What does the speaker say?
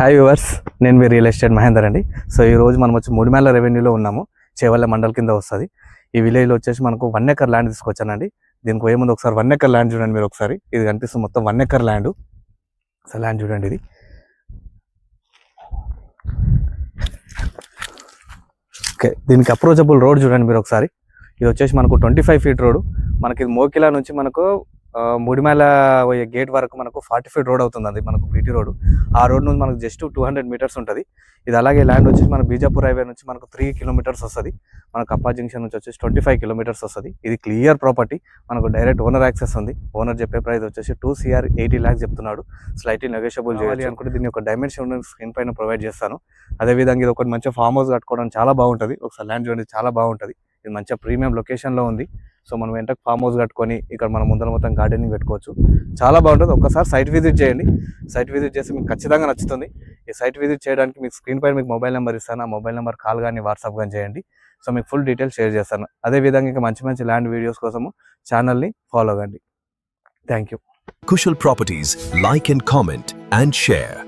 Hi viewers, నేను మీ real estate Mahender అండి. So ఈ రోజు మనం వచ్చి ముడిమేల రెవెన్యూలో ఉన్నాము. చేవల్ల మండల్ కింద వస్తుంది. ఈ విలేజ్లో వచ్చేసి మనకు 1 ఎకర్ ల్యాండ్ తీసుకొచ్చానండి. దీనికి పోయే ముందు ఒకసారి 1 ఎకర్ ల్యాండ్ చూడండి. మీరు ఒకసారి ఇది కనిపిస్తుంది మొత్తం 1 ఎకర్ ల్యాండ్. అసలు ల్యాండ్ చూడండి ఇది. ఓకే, దీనికి అప్రోచబుల్ రోడ్ చూడండి మీరు ఒకసారి. ఇది వచ్చేసి మనకు 25 ఫీట్ రోడ్. మనకి ఇది మోకిలా నుంచి మనకు ముడిమేల పోయే గేట్ వరకు మనకు 40 ఫీట్ రోడ్ అవుతుంది. అది మనకు బీటీ రోడ్. ఆ రోడ్ నుంచి మనకు జస్ట్ 200 మీటర్స్ ఉంటుంది. ఇది అలాగే ల్యాండ్ వచ్చేసి మన బీజాపూర్ హైవే నుంచి మనకు 3 కిలోమీటర్స్ వస్తుంది. మనకు అప్పా జంక్షన్ నుంచి వచ్చేసి 25 కిలోమీటర్స్ వస్తుంది. ఇది క్లియర్ ప్రాపర్టీ. మనకు డైరెక్ట్ ఓనర్ యాక్సెస్ ఉంది. ఓనర్ చెప్పే ప్రైస్ వచ్చేసి 2 CR 80 lakhs చెప్తున్నాడు. స్లైట్లీ నెగోషియబుల్ చేయాలి అనుకుంటే దీన్ని ఒక డైమెన్షన్ స్క్రీన్ పైన ప్రొవైడ్ చేస్తాను. అదేవిధంగా ఇది ఒకటి మంచిగా ఫామ్ హౌస్ కట్టుకోవడం చాలా బాగుంటుంది. ఒకసారి ల్యాండ్ చూడండి, చాలా బాగుంటుంది. ఇది మంచిగా ప్రీమియం లొకేషన్లో ఉంది. సో మనం వెంటనే ఫామ్ హౌస్ కట్టుకొని ఇక్కడ మనం ముందర మొత్తం గార్డెనింగ్ పెట్టుకోవచ్చు. చాలా బాగుంటుంది. ఒక్కసారి సైట్ విజిట్ చేయండి. సైట్ విజిట్ చేసి మీకు ఖచ్చితంగా నచ్చుతుంది. ఈ సైట్ విజిట్ చేయడానికి మీకు స్క్రీన్ పైన మీకు మొబైల్ నెంబర్ ఇస్తాను. ఆ మొబైల్ నెంబర్ కాల్ కానీ వాట్సాప్ కానీ చేయండి. సో మీకు ఫుల్ డీటెయిల్స్ షేర్ చేస్తాను. అదేవిధంగా ఇంకా మంచి మంచి ల్యాండ్ వీడియోస్ కోసము ఛానల్ని ఫాలో కండి. Thank you. Kushal Properties, like and comment and share.